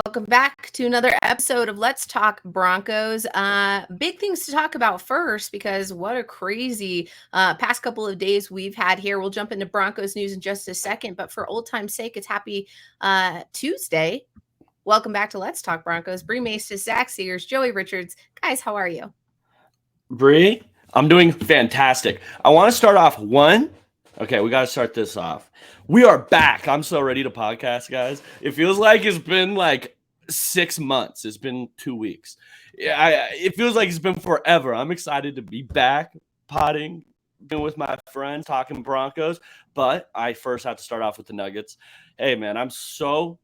Welcome back to another episode of Let's Talk Broncos. Big things to talk about first because what a crazy past couple of days we've had here. We'll jump into Broncos news in just a second, but for old time's sake, it's happy Tuesday. Welcome back to Let's Talk Broncos. Bree Mace, Zach Sears, Joey Richards. Guys, how are you? Bree, I'm doing fantastic. I want to start off Okay, we got to start this off. We are back. I'm so ready to podcast, guys. It feels like it's been like 6 months. It's been 2 weeks. It feels like it's been forever. I'm excited to be back potting, being with my friends, talking Broncos. But I first have to start off with the Nuggets. Hey, man, I'm so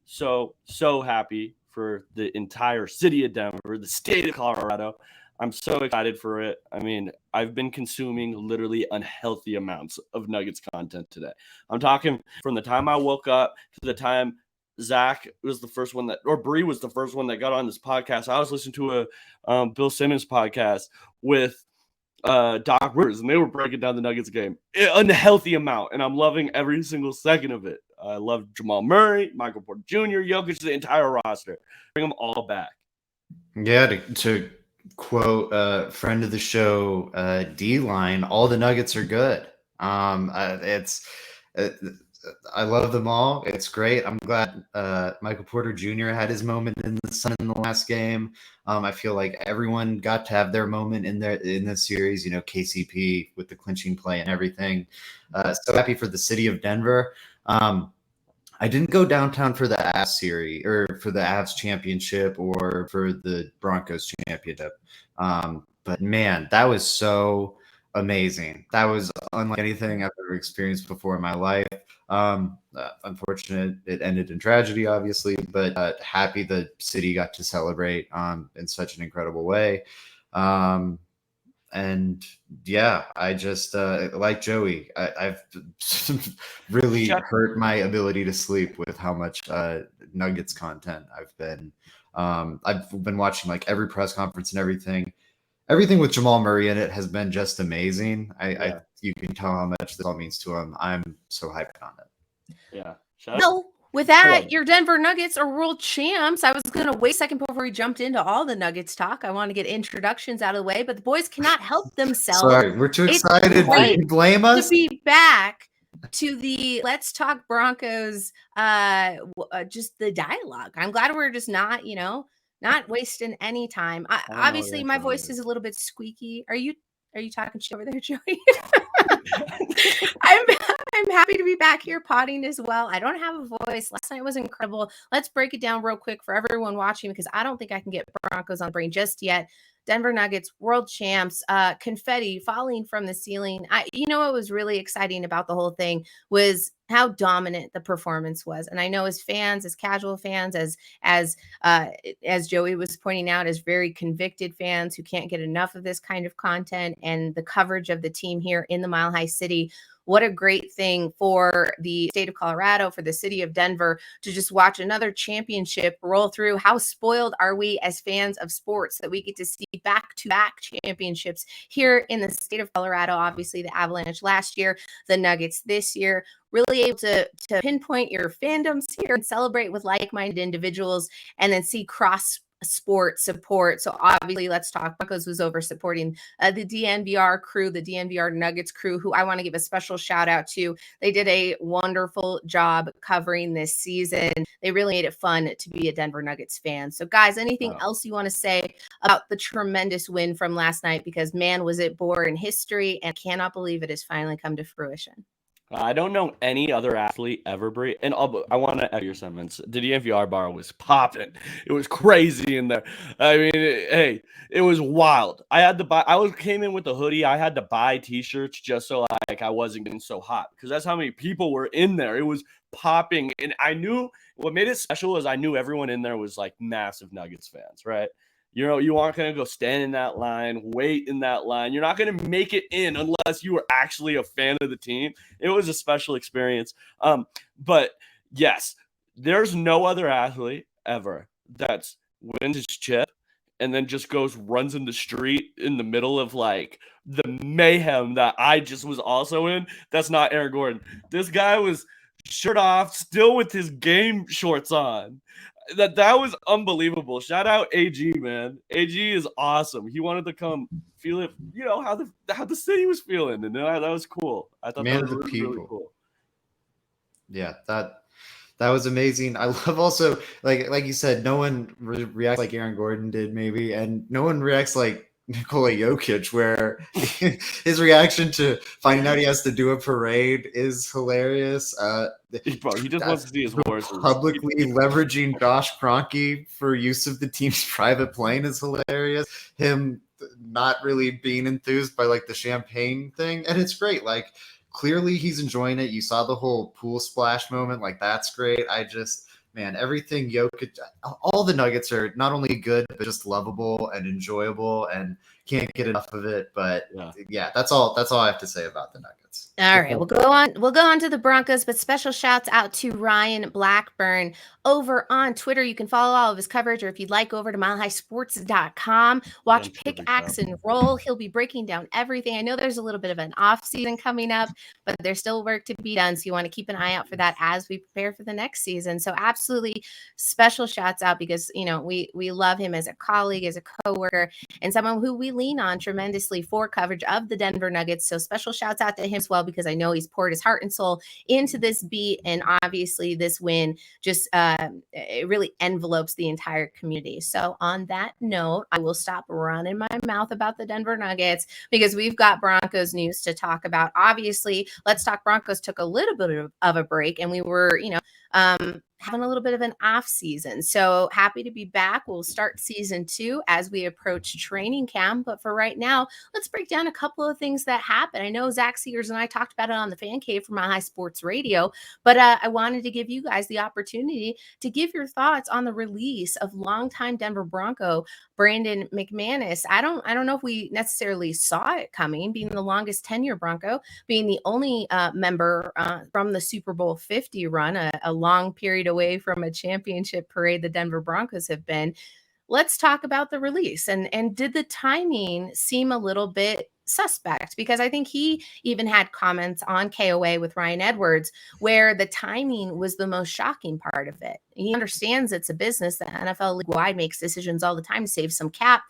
happy for the entire city of Denver, the state of Colorado. I'm so excited for it. I mean, I've been consuming literally unhealthy amounts of Nuggets content today. I'm talking from the time I woke up to the time Zach was the first one or Bree was the first one that got on this podcast. I was listening to a Bill Simmons podcast with Doc Rivers, and they were breaking down the Nuggets game. Unhealthy amount, and I'm loving every single second of it. I love Jamal Murray, Michael Porter Jr., Jokic, the entire roster. Bring them all back. Yeah, to quote friend of the show, D-Line, all the Nuggets are good. I love them all. It's great. I'm glad Michael Porter Jr. had his moment in the sun in the last game. I feel like everyone got to have their moment in this series. You know, KCP with the clinching play and everything. So happy for the city of Denver. I didn't go downtown for the Avs series or for the Avs championship or for the Broncos championship. But man, that was so amazing. That was unlike anything I've ever experienced before in my life. Unfortunate it ended in tragedy, obviously, but happy the city got to celebrate in such an incredible way. And yeah, I just like Joey, I've really hurt my ability to sleep with how much Nuggets content I've been watching, like every press conference and everything with Jamal Murray in it has been just amazing. You can tell how much this all means to him. I'm so hyped on it. Yeah. No. With that, your Denver Nuggets are world champs. I was going to wait a second before we jumped into all the Nuggets talk. I want to get introductions out of the way, but the boys cannot help themselves. Sorry, we're too excited. You blame us? To be back to the Let's Talk Broncos, just the dialogue. I'm glad we're just not wasting any time. Obviously, my voice is a little bit squeaky. Are you talking shit over there, Joey? I'm happy to be back here potting as well. I don't have a voice. Last night was incredible. Let's break it down real quick for everyone watching because I don't think I can get Broncos on the brain just yet. Denver Nuggets, world champs, confetti falling from the ceiling. What was really exciting about the whole thing was how dominant the performance was. And I know as fans, as casual fans, as Joey was pointing out, as very convicted fans who can't get enough of this kind of content and the coverage of the team here in the Mile High City. What a great thing for the state of Colorado, for the city of Denver to just watch another championship roll through. How spoiled are we as fans of sports that we get to see back-to-back championships here in the state of Colorado? Obviously, the Avalanche last year, the Nuggets this year. Really able to pinpoint your fandoms here and celebrate with like-minded individuals and then see cross sport support. So obviously, Let's Talk Broncos was over supporting the DNVR crew, the DNVR Nuggets crew, who I want to give a special shout out to. They did a wonderful job covering this season. They really made it fun to be a Denver Nuggets fan. So guys, anything else you want to say about the tremendous win from last night? Because man, was it born history, and cannot believe it has finally come to fruition. I don't know any other athlete ever, Bree, and I want to echo your sentiments. The DNVR bar was popping. It was crazy in there. I mean, it was wild. I had to buy. Came in with a hoodie. I had to buy T-shirts just so I wasn't getting so hot because that's how many people were in there. It was popping, and I knew what made it special is I knew everyone in there was like massive Nuggets fans, right? You aren't going to go stand in that line, wait in that line. You're not going to make it in unless you were actually a fan of the team. It was a special experience. But yes, there's no other athlete ever that wins his chip and then just runs in the street in the middle of like the mayhem that I just was also in. That's not Aaron Gordon. This guy was shirt off, still with his game shorts on. That was unbelievable. Shout out AG, man. AG is awesome. He wanted to come feel it, how the city was feeling, and that was cool. I thought Man that of was the really, really people. cool. Yeah, that was amazing. I love also like you said, no one reacts like Aaron Gordon did, maybe, and no one reacts like Nikola Jokic, where his reaction to finding out he has to do a parade is hilarious. Bro, he just wants to see his horses. Publicly leveraging Josh Kroenke for use of the team's private plane is hilarious. Him not really being enthused by like the champagne thing, and it's great. Like clearly he's enjoying it. You saw the whole pool splash moment. Like that's great. Man, everything Jokic, all the Nuggets are not only good but just lovable and enjoyable, and can't get enough of it. But yeah, that's all I have to say about the Nuggets. All right, we'll go on to the Broncos, but special shouts out to Ryan Blackburn over on Twitter. You can follow all of his coverage, or if you'd like, over to milehighsports.com. Watch Pick, Axe, and Roll. He'll be breaking down everything. I know there's a little bit of an off season coming up, but there's still work to be done, so you want to keep an eye out for that as we prepare for the next season. So absolutely special shouts out, because we love him as a colleague, as a coworker, and someone who we lean on tremendously for coverage of the Denver Nuggets. So special shouts out to him as well, because I know he's poured his heart and soul into this beat, and obviously this win just it really envelopes the entire community. So on that note, I will stop running my mouth about the Denver Nuggets, because we've got Broncos news to talk about. Obviously, Let's Talk Broncos took a little bit of a break, and we were having a little bit of an off season. So happy to be back. We'll start season 2 as we approach training camp. But for right now, let's break down a couple of things that happened. I know Zach Sears and I talked about it on the Fan Cave for Mile High Sports Radio, but I wanted to give you guys the opportunity to give your thoughts on the release of longtime Denver Bronco Brandon McManus. I don't know if we necessarily saw it coming, being the longest tenure Bronco, being the only member from the Super Bowl 50 run, a long period away from a championship parade the Denver Broncos have been. Let's talk about the release, and did the timing seem a little bit suspect? Because I think he even had comments on KOA with Ryan Edwards where the timing was the most shocking part of it. He understands it's a business. The NFL league-wide makes decisions all the time to save some cap,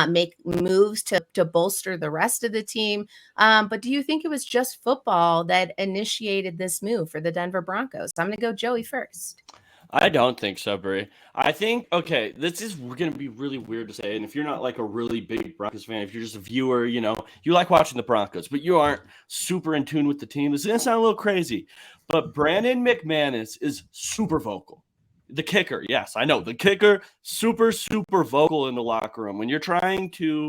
make moves to bolster the rest of the team. But do you think it was just football that initiated this move for the Denver Broncos? I'm going to go Joey first. I don't think so, Brie. I think, okay, this is going to be really weird to say. And if you're not like a really big Broncos fan, if you're just a viewer, you like watching the Broncos, but you aren't super in tune with the team, this is going to sound a little crazy. But Brandon McManus is super vocal. The kicker, yes, I know. The kicker, super, super vocal in the locker room. When you're trying to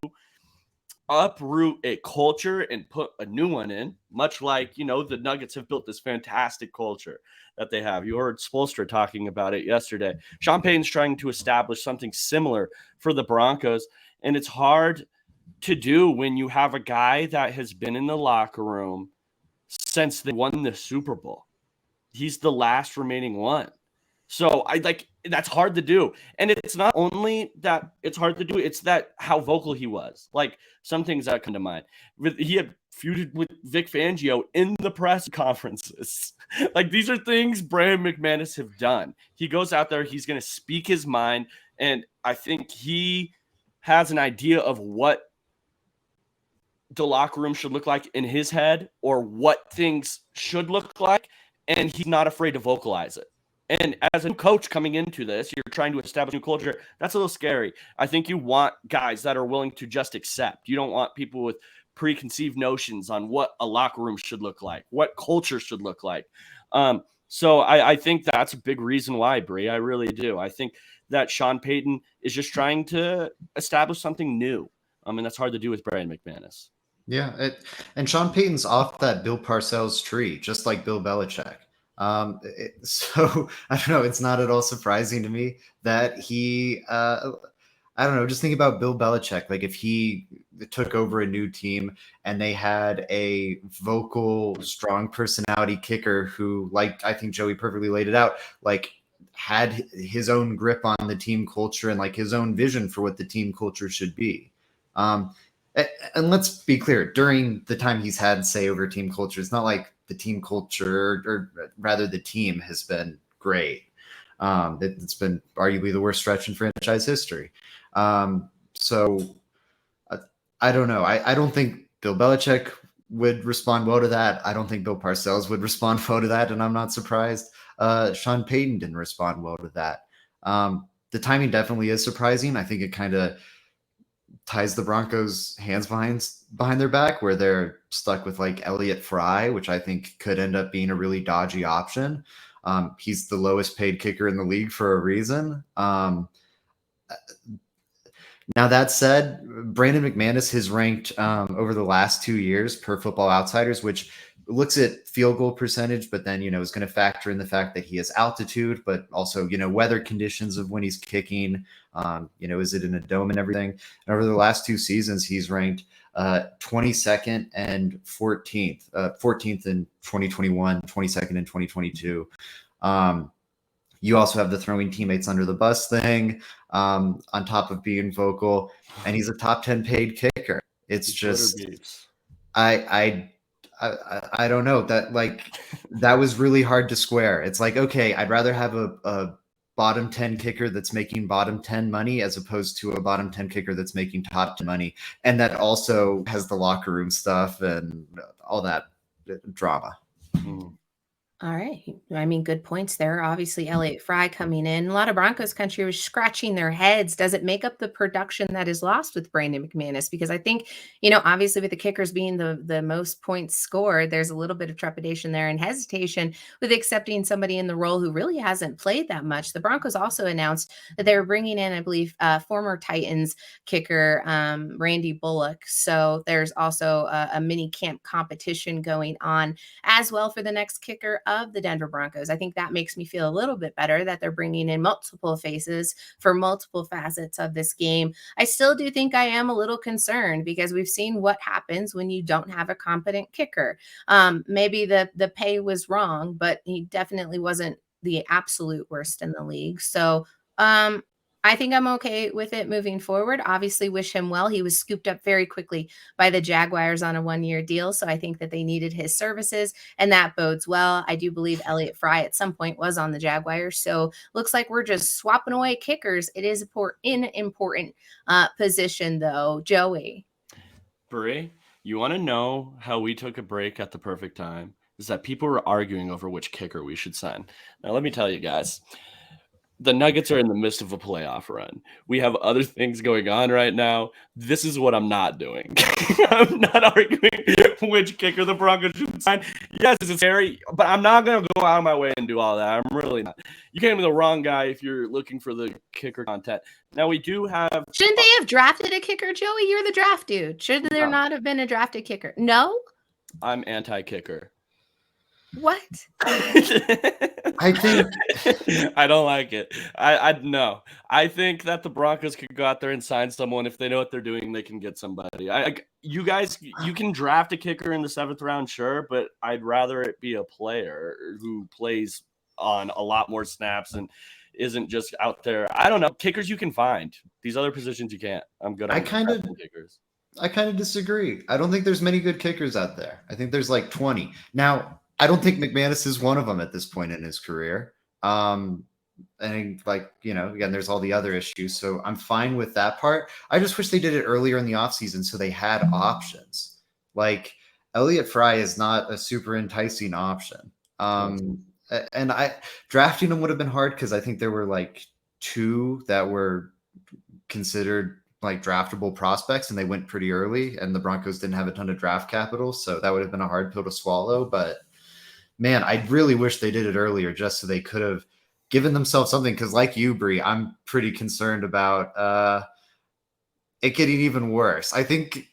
uproot a culture and put a new one in, much like, the Nuggets have built this fantastic culture that they have. You heard Spoelstra talking about it yesterday. Sean Payton's trying to establish something similar for the Broncos, and it's hard to do when you have a guy that has been in the locker room since they won the Super Bowl. He's the last remaining one. So that's hard to do. And it's not only that it's hard to do, it's that how vocal he was. Like some things that come to mind. He had feuded with Vic Fangio in the press conferences. Like these are things Brandon McManus have done. He goes out there, he's going to speak his mind. And I think he has an idea of what the locker room should look like in his head, or what things should look like. And he's not afraid to vocalize it. And as a new coach coming into this, you're trying to establish a new culture. That's a little scary. I think you want guys that are willing to just accept. You don't want people with preconceived notions on what a locker room should look like, what culture should look like. So I think that's a big reason why, Brie. I really do. I think that Sean Payton is just trying to establish something new. And that's hard to do with Brandon McManus. Yeah, and Sean Payton's off that Bill Parcells tree, just like Bill Belichick. So I don't know. It's not at all surprising to me that he, I don't know, just think about Bill Belichick. Like if he took over a new team and they had a vocal, strong personality kicker who, like, I think Joey perfectly laid it out, like had his own grip on the team culture and like his own vision for what the team culture should be. And let's be clear, during the time he's had say over team culture, it's not like the team culture, or rather the team, has been great. It's been arguably the worst stretch in franchise history. So I don't know. I don't think Bill Belichick would respond well to that. I don't think Bill Parcells would respond well to that, and I'm not surprised Sean Payton didn't respond well to that. The timing definitely is surprising. I think it kind of ties the Broncos' hands behind their back, where they're stuck with like Elliott Fry, which I think could end up being a really dodgy option. He's the lowest paid kicker in the league for a reason. Now, that said, Brandon McManus has ranked over the last 2 years per Football Outsiders, which looks at field goal percentage, but then, is going to factor in the fact that he has altitude, but also, weather conditions of when he's kicking, is it in a dome and everything. And over the last 2 seasons, he's ranked 22nd and 14th, 14th in 2021, 22nd in 2022. You also have the throwing teammates under the bus thing, on top of being vocal, and he's a top 10 paid kicker. It's just, I don't know, that was really hard to square. It's like, okay, I'd rather have a bottom 10 kicker that's making bottom 10 money as opposed to a bottom 10 kicker that's making top 10 money. And that also has the locker room stuff and all that drama. All right. I mean, good points there. Obviously, Elliott Fry coming in. A lot of Broncos country was scratching their heads. Does it make up the production that is lost with Brandon McManus? Because I think, obviously with the kickers being the most points scored, there's a little bit of trepidation there and hesitation with accepting somebody in the role who really hasn't played that much. The Broncos also announced that they were bringing in, I believe, former Titans kicker Randy Bullock. So there's also a mini camp competition going on as well for the next kicker of the Denver Broncos. I think that makes me feel a little bit better that they're bringing in multiple faces for multiple facets of this game. I still do think I am a little concerned because we've seen what happens when you don't have a competent kicker. Maybe the pay was wrong, but he definitely wasn't the absolute worst in the league. So I think I'm okay with it moving forward. Obviously, wish him well. He was scooped up very quickly by the Jaguars on a 1-year deal. So I think that they needed his services, and that bodes well. I do believe Elliott Fry at some point was on the Jaguars. So looks like we're just swapping away kickers. It is an important position, though. Joey. Brie, you want to know how we took a break at the perfect time? Is that people were arguing over which kicker we should sign. Now, let me tell you guys. The Nuggets are in the midst of a playoff run. We have other things going on right now. This is what I'm not doing. I'm not arguing which kicker the Broncos should sign. Yes, it's scary, but I'm not going to go out of my way and do all that. I'm really not. You came to the wrong guy if you're looking for the kicker content. Now, we do have... Shouldn't they have drafted a kicker, Joey? You're the draft dude. Should there not have been a drafted kicker? No? I'm anti-kicker. What? I think I don't like it. I no. I think that the Broncos could go out there and sign someone. If they know what they're doing, they can get somebody. You guys, you can draft a kicker in the 7th round, sure, but I'd rather it be a player who plays on a lot more snaps and isn't just out there. I don't know. Kickers you can find. These other positions you can't. I'm good at kickers. I kind of disagree. I don't think there's many good kickers out there. I think there's like 20. Now, I don't think McManus is one of them at this point in his career. And again, there's all the other issues. So I'm fine with that part. I just wish they did it earlier in the offseason so they had options. Like Elliott Fry is not a super enticing option. And drafting him would have been hard because I think there were like 2 that were considered like draftable prospects and they went pretty early and the Broncos didn't have a ton of draft capital. So that would have been a hard pill to swallow. But man, I really wish they did it earlier just so they could have given themselves something. Because like you, Bree, I'm pretty concerned about it getting even worse. I think,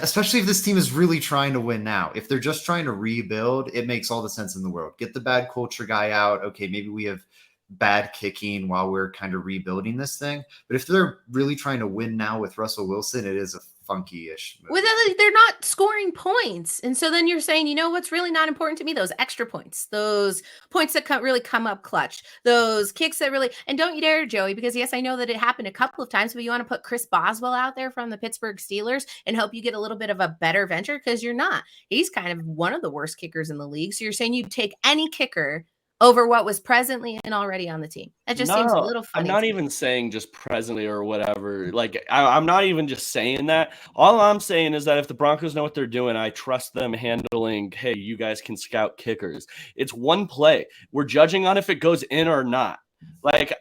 especially if this team is really trying to win now. If they're just trying to rebuild, it makes all the sense in the world. Get the bad culture guy out. Okay, maybe we have bad kicking while we're kind of rebuilding this thing. But if they're really trying to win now with Russell Wilson, it is a funky-ish move. Well, they're not scoring points. And so then you're saying, what's really not important to me? Those extra points, those points that really come up clutch, those kicks that really, and don't you dare, Joey, because yes, I know that it happened a couple of times, but you want to put Chris Boswell out there from the Pittsburgh Steelers and hope you get a little bit of a better venture because you're not. He's kind of one of the worst kickers in the league. So you're saying you'd take any kicker over what was presently and already on the team. That just seems a No, little I'm funny. not to me. even saying just presently or whatever. Like, I'm not even just saying that. All I'm saying is that if the Broncos know what they're doing, I trust them handling, hey, you guys can scout kickers. It's one play. We're judging on if it goes in or not. That's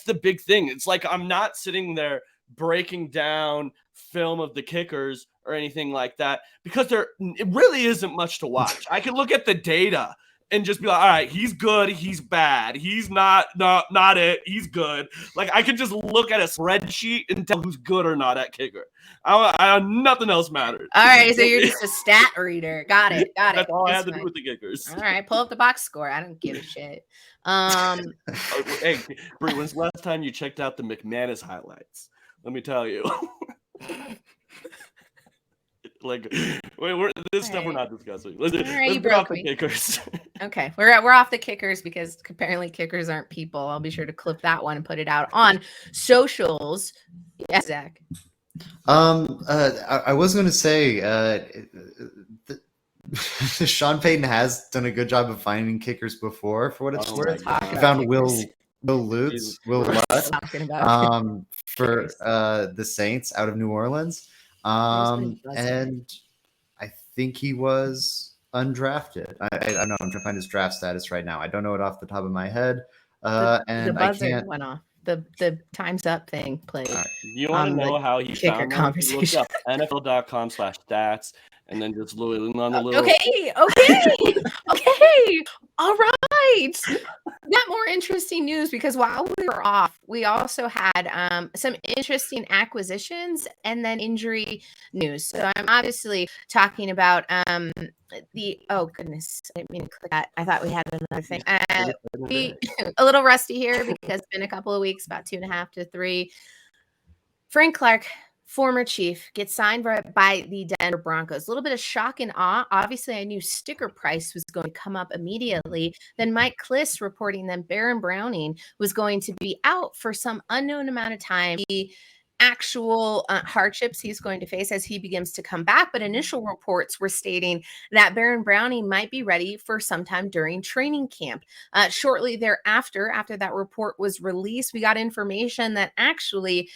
the big thing. It's like I'm not sitting there breaking down film of the kickers or anything like that because it really isn't much to watch. I can look at the data and just be like, all right, he's good, he's bad, he's not it, he's good. Like I could just look at a spreadsheet and tell who's good or not at kicker. Nothing else matters. All right, so you're just a stat reader. Got it. That's all I It's had to do fine. with the kickers. All right, pull up the box score. I don't give a shit. Hey, Brie, when's the last time you checked out the McManus highlights? Let me tell you. Like, this stuff we're not discussing. Let's get off the kickers. Okay, we're off the kickers because apparently kickers aren't people. I'll be sure to clip that one and put it out on socials. Yes, Zach. I was going to say, Sean Payton has done a good job of finding kickers before. For what it's worth, he found Will Lutz for the Saints out of New Orleans, and I think he was undrafted. I know I'm trying to find his draft status right now. I don't know it off the top of my head, and the buzzer went off. The time's up thing played. Right. You want to know how he found them? Look up NFL.com/stats and then just look on the little. Okay. All right. Got more interesting news because while we were off, we also had some interesting acquisitions and then injury news. So I'm obviously talking about oh goodness, I didn't mean to click that. I thought we had another thing. We a little rusty here because it's been a couple of weeks, about 2.5 to 3. Frank Clark, former Chief, gets signed by the Denver Broncos. A little bit of shock and awe. Obviously, I knew sticker price was going to come up immediately. Then Mike Kliss reporting that Baron Browning was going to be out for some unknown amount of time. The actual hardships he's going to face as he begins to come back. But initial reports were stating that Baron Browning might be ready for sometime during training camp. Shortly thereafter, after that report was released, we got information that actually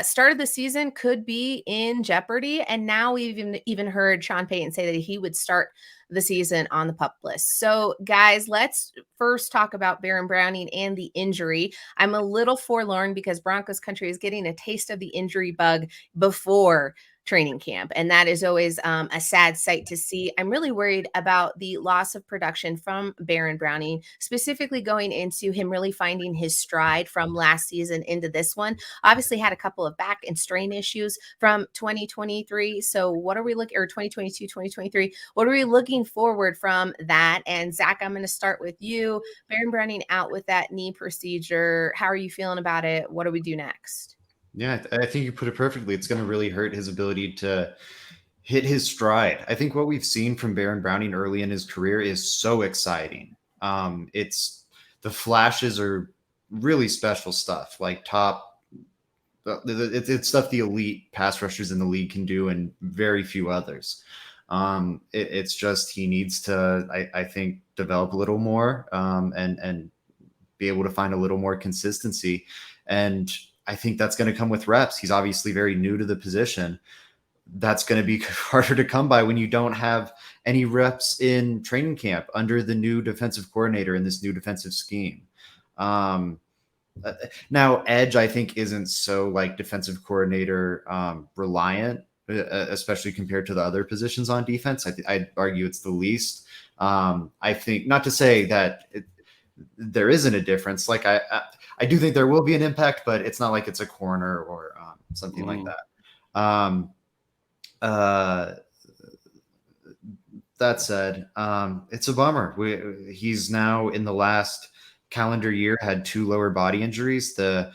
start of the season could be in jeopardy. And now we've even heard Sean Payton say that he would start the season on the PUP list. So guys, let's first talk about Baron Browning and the injury. I'm a little forlorn because Broncos country is getting a taste of the injury bug before training camp. And that is always a sad sight to see. I'm really worried about the loss of production from Baron Browning, specifically going into him really finding his stride from last season into this one. Obviously had a couple of back and strain issues from 2023. So what are we looking, or 2022, 2023, what are we looking forward from that? And Zach, I'm going to start with you. Baron Browning out with that knee procedure. How are you feeling about it? What do we do next? Yeah, I think you put it perfectly. It's going to really hurt his ability to hit his stride. I think what we've seen from Baron Browning early in his career is so exciting. It's the flashes are really special stuff, like it's stuff the elite pass rushers in the league can do and very few others. It's just he needs to, I think, develop a little more and be able to find a little more consistency. And I think that's going to come with reps. He's obviously very new to the position. That's going to be harder to come by when you don't have any reps in training camp under the new defensive coordinator in this new defensive scheme. Now, edge, I think, isn't so like defensive coordinator reliant, especially compared to the other positions on defense. I'd argue it's the least. I think, not to say that there isn't a difference. Like I do think there will be an impact, but it's not like it's a corner or something like that. That said, it's a bummer. He's now in the last calendar year had 2 lower body injuries, the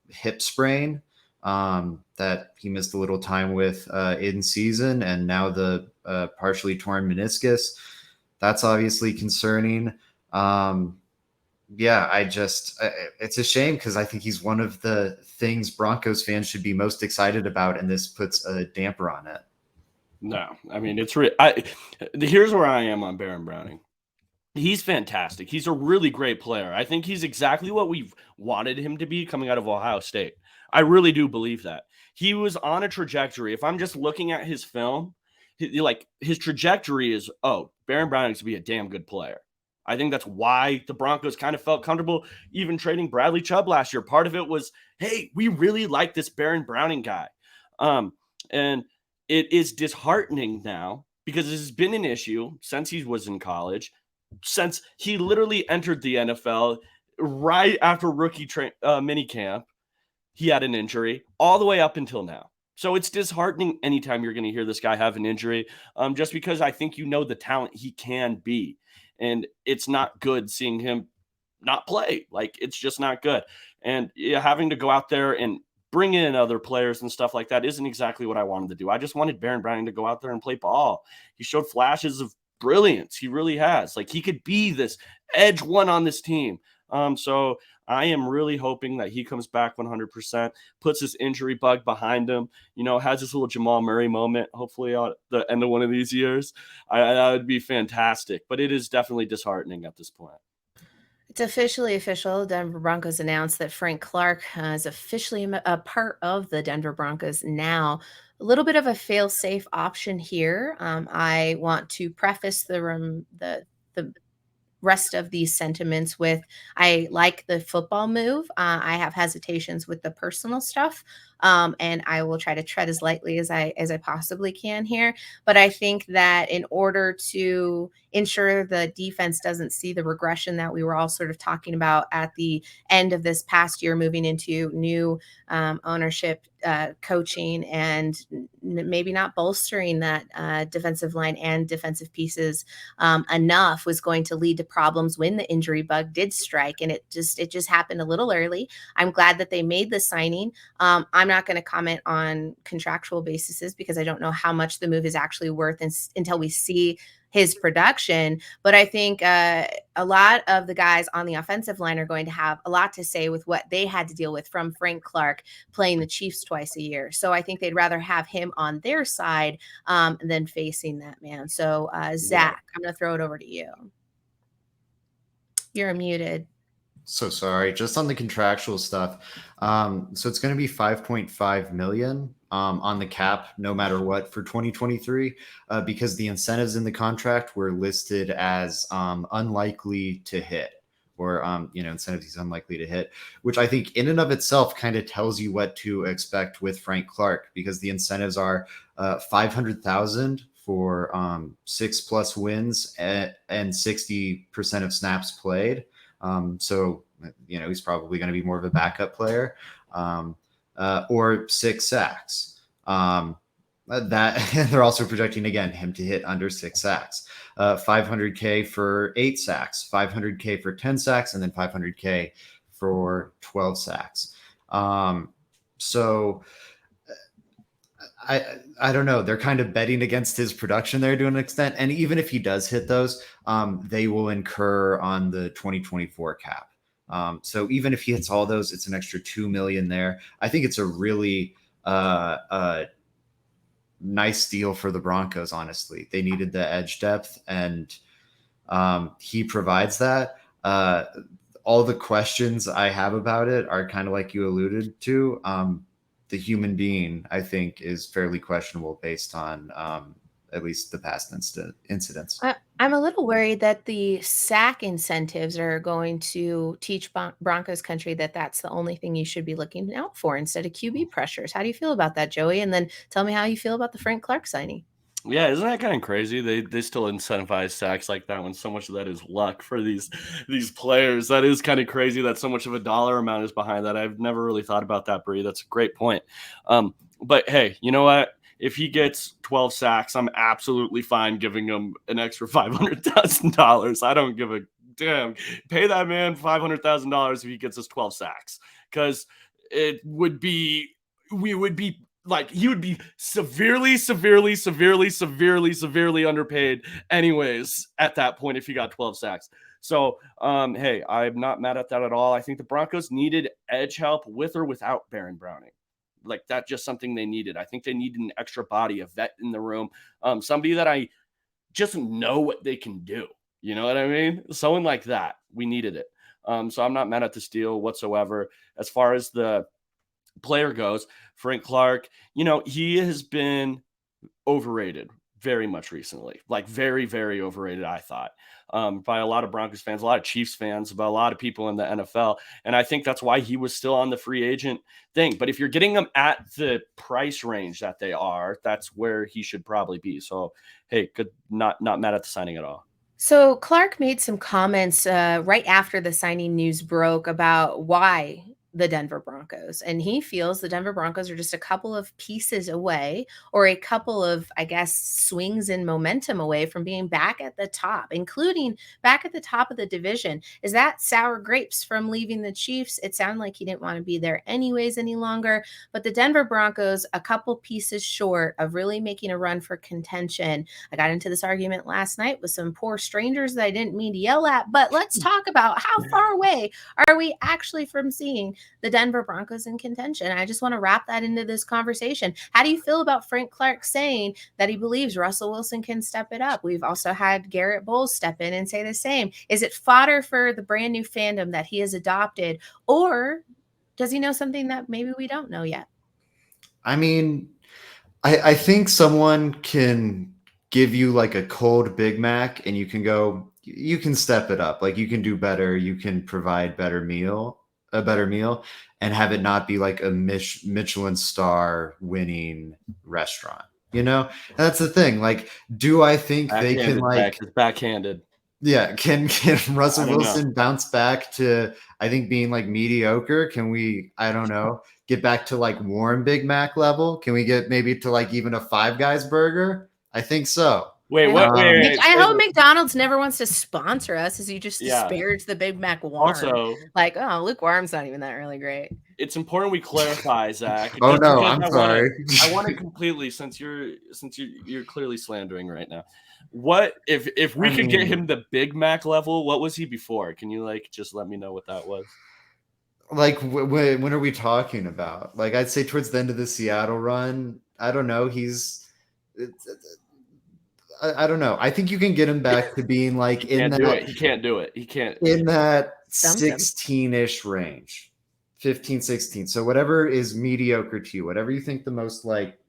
hip sprain that he missed a little time with in season, and now the partially torn meniscus. That's obviously concerning. Yeah, it's a shame because I think he's one of the things Broncos fans should be most excited about, and this puts a damper on it. No, I mean, here's where I am on Baron Browning. He's fantastic. He's a really great player. I think he's exactly what we've wanted him to be coming out of Ohio State. I really do believe that. He was on a trajectory. If I'm just looking at his film, his trajectory is, Baron Browning's to be a damn good player. I think that's why the Broncos kind of felt comfortable even trading Bradley Chubb last year. Part of it was, hey, we really like this Baron Browning guy. And it is disheartening now because this has been an issue since he was in college, since he literally entered the NFL right after rookie mini camp. He had an injury all the way up until now. So it's disheartening anytime you're going to hear this guy have an injury, just because I think the talent he can be. And it's not good seeing him not play. Like, it's just not good. And having to go out there and bring in other players and stuff like that isn't exactly what I wanted to do. I just wanted Baron Browning to go out there and play ball. He showed flashes of brilliance. He really has. Like, he could be this edge one on this team. So I am really hoping that he comes back 100%, puts this injury bug behind him, has this little Jamal Murray moment, hopefully at the end of one of these years. That would be fantastic, but it is definitely disheartening at this point. It's officially official. Denver Broncos announced that Frank Clark is officially a part of the Denver Broncos now. A little bit of a fail-safe option here. I want to preface the rest of these sentiments with, I like the football move. I have hesitations with the personal stuff. And I will try to tread as lightly as I possibly can here. But I think that in order to ensure the defense doesn't see the regression that we were all sort of talking about at the end of this past year, moving into new ownership, coaching, and maybe not bolstering that defensive line and defensive pieces enough, was going to lead to problems when the injury bug did strike. And it just happened a little early. I'm glad that they made the signing. I'm not going to comment on contractual bases because I don't know how much the move is actually worth until we see his production. But I think a lot of the guys on the offensive line are going to have a lot to say with what they had to deal with from Frank Clark playing the Chiefs twice a year. So I think they'd rather have him on their side than facing that man. So Zach, I'm going to throw it over to you. You're muted. So sorry, just on the contractual stuff. So it's going to be 5.5 million on the cap, no matter what, for 2023, because the incentives in the contract were listed as unlikely to hit, or incentives he's unlikely to hit, which I think in and of itself kind of tells you what to expect with Frank Clark, because the incentives are 500,000 for 6+ wins and 60% of snaps played. So, he's probably going to be more of a backup player, or 6 sacks. That they're also projecting, again, him to hit under 6 sacks, 500K for 8 sacks, 500K for 10 sacks, and then 500K for 12 sacks. So I don't know. They're kind of betting against his production there to an extent. And even if he does hit those, they will incur on the 2024 cap. So even if he hits all those, it's an extra 2 million there. I think it's a really nice deal for the Broncos, honestly. They needed the edge depth, and he provides that. All the questions I have about it are kind of like you alluded to. The human being, I think, is fairly questionable based on at least the past incidents. I'm a little worried that the sack incentives are going to teach Broncos country that that's the only thing you should be looking out for instead of QB pressures. How do you feel about that, Joey? And then tell me how you feel about the Frank Clark signing. Yeah, isn't that kind of crazy? They still incentivize sacks like that when so much of that is luck for these players. That is kind of crazy that so much of a dollar amount is behind that. I've never really thought about that, Bree. That's a great point. But hey, you know what? If he gets 12 sacks, I'm absolutely fine giving him an extra $500,000. I don't give a damn. Pay that man $500,000 if he gets us 12 sacks, because we would be like, he would be severely underpaid anyways at that point if he got 12 sacks. So, hey, I'm not mad at that at all. I think the Broncos needed edge help with or without Baron Browning. Like that's just something they needed. I think they needed an extra body, a vet in the room, somebody that I just know what they can do. You know what I mean? Someone like that. We needed it. So I'm not mad at this deal whatsoever. As far as the player goes, Frank Clark, he has been overrated very much recently, like very, very overrated, I thought, by a lot of Broncos fans, a lot of Chiefs fans, by a lot of people in the NFL. And I think that's why he was still on the free agent thing. But if you're getting them at the price range that they are, that's where he should probably be. So, hey, good, not mad at the signing at all. So Clark made some comments right after the signing news broke about why the Denver Broncos. And he feels the Denver Broncos are just a couple of pieces away, or a couple of, I guess, swings in momentum away from being back at the top, including back at the top of the division. Is that sour grapes from leaving the Chiefs? It sounded like he didn't want to be there anyways any longer. But the Denver Broncos, a couple pieces short of really making a run for contention. I got into this argument last night with some poor strangers that I didn't mean to yell at, but let's talk about how far away are we actually from seeing the Denver Broncos in contention. I just want to wrap that into this conversation. How do you feel about Frank Clark saying that he believes Russell Wilson can step it up? We've also had Garrett Bowles step in and say the same. Is it fodder for the brand new fandom that he has adopted, or does he know something that maybe we don't know yet? I mean, I think someone can give you like a cold Big Mac and you can step it up. Like you can do better. You can provide a better meal, and have it not be like a Michelin star winning restaurant. That's the thing. Like, do I think they can It's backhanded. Yeah, can Russell Wilson bounce back to, I think, being like mediocre? Can we, I don't know, get back to like Warren Big Mac level? Can we get maybe to like even a Five Guys burger? I think so. Wait, I hope McDonald's never wants to sponsor us, as you just disparage the Big Mac warm. Also, like, oh, lukewarm's not even that really great. It's important we clarify, Zach. Oh no, I'm sorry. I want to completely, since you're clearly slandering right now. What if we could get him the Big Mac level? What was he before? Can you like just let me know what that was? Like when are we talking about? Like I'd say towards the end of the Seattle run. I don't know. I don't know. I think you can get him back to being like He can't do it. He can't. In that 16-ish range. 15, 16. So whatever is mediocre to you, whatever you think the most like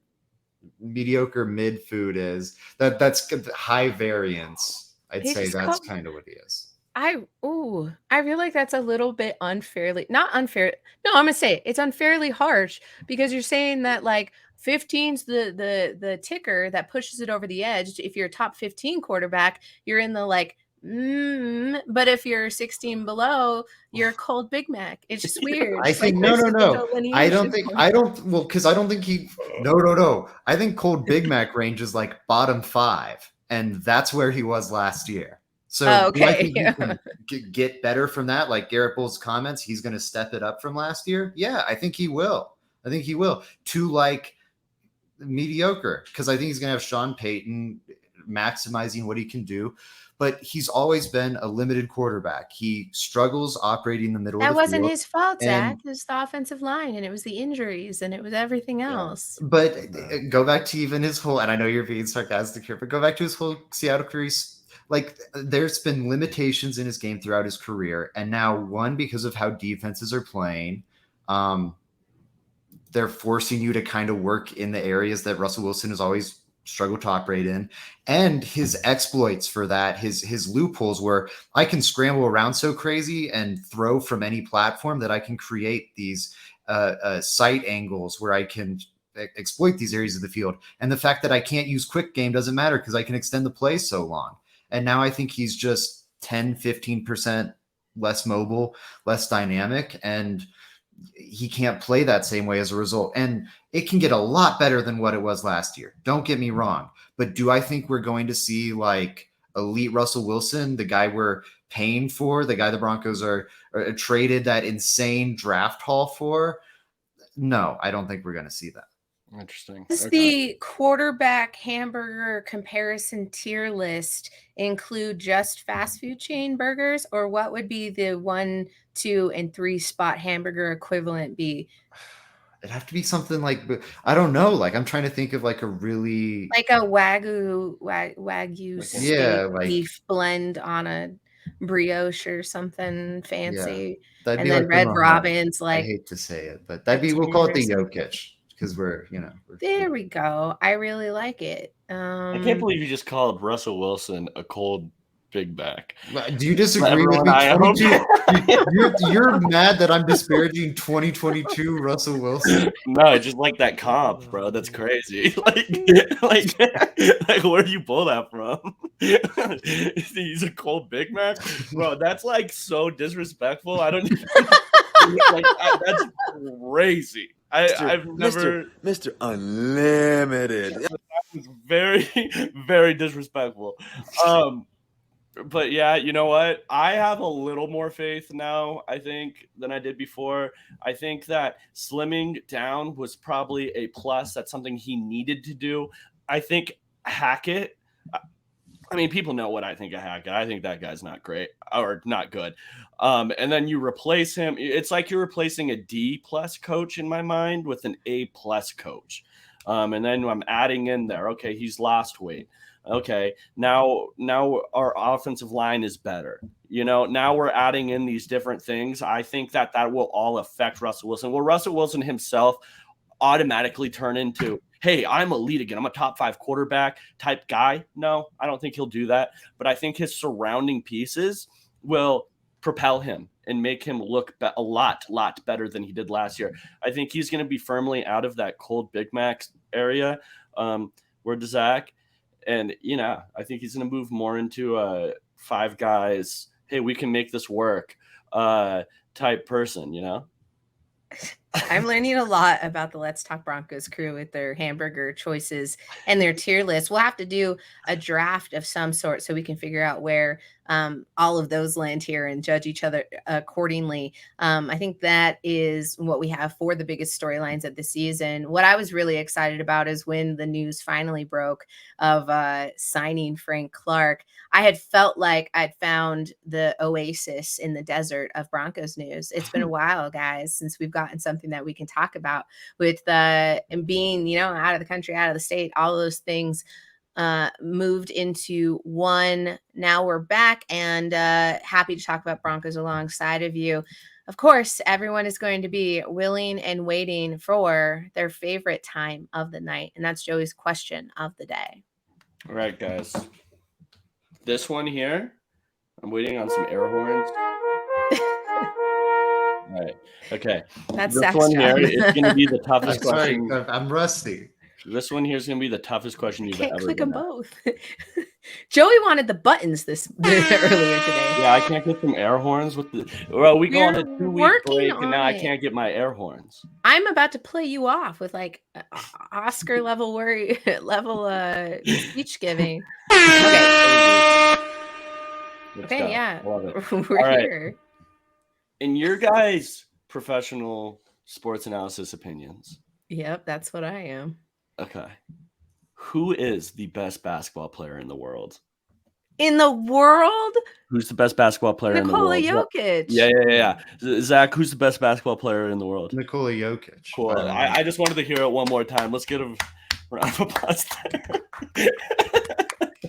mediocre mid food is, that's high variance. I'd say that's kind of what he is. I feel like that's a little bit not unfair. No, I'm gonna say it's unfairly harsh, because you're saying that like 15's the ticker that pushes it over the edge. If you're a top 15 quarterback, you're in the like, but if you're 16 below, you're a cold Big Mac. It's just weird. I think no. I don't think no. I think cold Big Mac range is like bottom 5, and that's where he was last year. So do I think he can get better from that? Like Garrett Bowles' comments, he's going to step it up from last year. Yeah, I think he will. To like mediocre, because I think he's going to have Sean Payton maximizing what he can do. But he's always been a limited quarterback. He struggles operating the middle of the field. That wasn't his fault, Zach. It was the offensive line, and it was the injuries, and it was everything else. But go back to even his whole, and I know you're being sarcastic here, but go back to his whole Seattle career. Like, there's been limitations in his game throughout his career. And now, one, because of how defenses are playing, they're forcing you to kind of work in the areas that Russell Wilson has always struggled to operate in, and his exploits for that, his loopholes where I can scramble around so crazy and throw from any platform that I can create these sight angles where I can exploit these areas of the field. And the fact that I can't use quick game doesn't matter because I can extend the play so long. And now I think he's just 10-15% less mobile, less dynamic, and he can't play that same way as a result. And it can get a lot better than what it was last year. Don't get me wrong. But do I think we're going to see like elite Russell Wilson, the guy we're paying for, the guy the Broncos are traded that insane draft haul for? No, I don't think we're going to see that. Interesting. Does the quarterback hamburger comparison tier list include just fast food chain burgers, or what would be the 1, 2, and 3 spot hamburger equivalent be? It'd have to be something like, I don't know. Like I'm trying to think of like a really like a wagyu Like steak like beef blend on a brioche or something fancy, that'd and be then like from Red the heart. Robin's I like hate to say it, but a that'd be, we'll call it the dinner. Jokic because we're There we go. I really like it. I can't believe you just called Russell Wilson a cold Big Mac. Do you disagree with Everyone me? I hope. You're mad that I'm disparaging 2022 Russell Wilson? No, just like that comp, bro. That's crazy. Like where do you pull that from? He's a cold Big Mac, bro. That's like so disrespectful. I don't like that's crazy. I've never. Mr. Unlimited. That was very, very disrespectful. But yeah, you know what? I have a little more faith now, I think, than I did before. I think that slimming down was probably a plus. That's something he needed to do. I think Hackett, I mean, people know what I think of Hackett. I think that guy's not great or not good. And then you replace him. It's like you're replacing a D plus coach in my mind with an A plus coach. And then I'm adding in there, okay, he's lost weight. Okay, now our offensive line is better. Now we're adding in these different things. I think that will all affect Russell Wilson. Will Russell Wilson himself automatically turn into, hey, I'm elite again, I'm a top 5 quarterback type guy? No, I don't think he'll do that. But I think his surrounding pieces will propel him and make him look a lot better than he did last year. I think he's going to be firmly out of that cold Big Mac area. Where does Zach? And, I think he's going to move more into 5 guys, hey, we can make this work type person, I'm learning a lot about the Let's Talk Broncos crew with their hamburger choices and their tier list. We'll have to do a draft of some sort so we can figure out where all of those land here and judge each other accordingly. I think that is what we have for the biggest storylines of the season. What I was really excited about is when the news finally broke of signing Frank Clark. I had felt like I'd found the oasis in the desert of Broncos news. It's been a while, guys, since we've gotten something that we can talk about with and being, out of the country, out of the state, all those things moved into one. Now we're back and happy to talk about Broncos alongside of you. Of course, everyone is going to be willing and waiting for their favorite time of the night, and that's Joey's question of the day. All right, guys. This one here, I'm waiting on some air horns. All right. Okay. That's this Zach's one job. here is going to be the toughest Sorry, question. I'm rusty. This one here is going to be the toughest question you've Can't ever click been them at. both. Joey wanted the buttons earlier today. Yeah, I can't get some air horns with the. Well, we go on a 2-week working break, and now on I it. can't get my air horns. I'm about to play you off with like Oscar level speech giving. Okay. Let's Okay, go. yeah. Love it. We're All right. here. In your guys' professional sports analysis opinions, Yep, that's what I am. okay, who is the best basketball player in the world? In the world? Who's the best basketball player Nikola in the world? Jokic. Yeah. Zach, who's the best basketball player in the world? Nikola Jokic. Cool. I just wanted to hear it one more time. Let's get a round of applause there.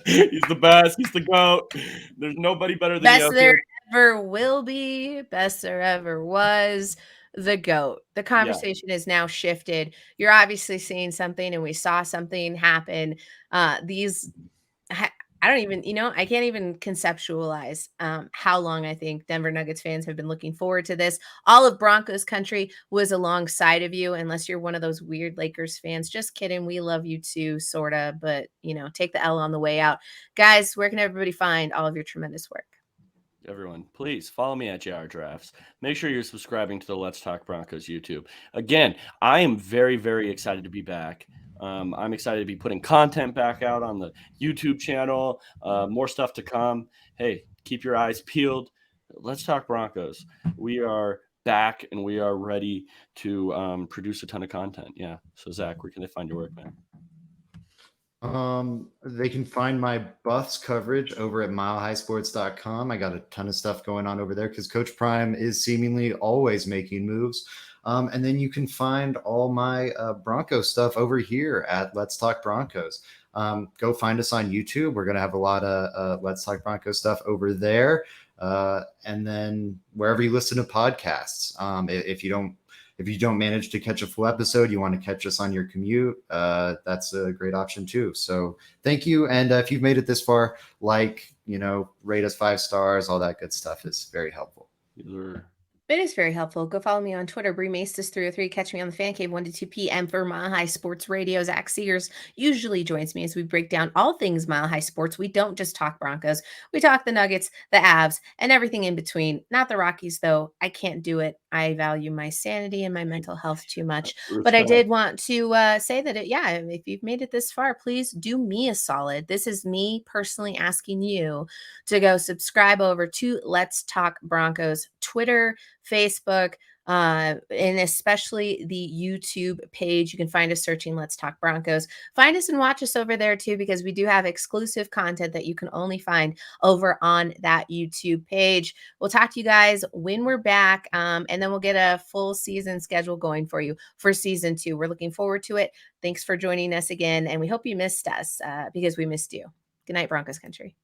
He's the best. He's the GOAT. There's nobody better than Best Jokic. there ever will be. Best there ever was. The GOAT. The conversation is now shifted. You're obviously seeing something, and we saw something happen. I don't even, I can't even conceptualize how long I think Denver Nuggets fans have been looking forward to this. All of Broncos country was alongside of you, unless you're one of those weird Lakers fans. Just kidding. We love you too, sort of, but, take the L on the way out. Guys, where can everybody find all of your tremendous work? Everyone, please follow me at JR Drafts. Make sure you're subscribing to the Let's Talk Broncos YouTube. Again, I am very, very excited to be back. I'm excited to be putting content back out on the YouTube channel. More stuff to come. Hey, keep your eyes peeled. Let's Talk Broncos. We are back and we are ready to produce a ton of content. Yeah. So, Zach, where can they find your work, man? They can find my Buffs coverage over at milehighsports.com. I got a ton of stuff going on over there because Coach Prime is seemingly always making moves. And then you can find all my Broncos stuff over here at Let's Talk Broncos. Go find us on YouTube. We're going to have a lot of Let's Talk Broncos stuff over there. And then wherever you listen to podcasts, if you don't manage to catch a full episode, you want to catch us on your commute, that's a great option too. So thank you. And if you've made it this far, rate us 5 stars, all that good stuff is very helpful. It is very helpful. Go follow me on Twitter, BrieMaestas303. Catch me on the Fan Cave 1 to 2 p.m. for Mile High Sports Radio. Zach Sears usually joins me as we break down all things Mile High Sports. We don't just talk Broncos. We talk the Nuggets, the Avs, and everything in between. Not the Rockies, though. I can't do it. I value my sanity and my mental health too much. But I did want to say that, if you've made it this far, please do me a solid. This is me personally asking you to go subscribe over to Let's Talk Broncos Twitter, Facebook, and especially the YouTube page. You can find us searching Let's Talk Broncos. Find us and watch us over there too, because we do have exclusive content that you can only find over on that YouTube page. We'll talk to you guys when we're back, and then we'll get a full season schedule going for you for season 2. We're looking forward to it. Thanks for joining us again, and we hope you missed us because we missed you. Good night, Broncos country.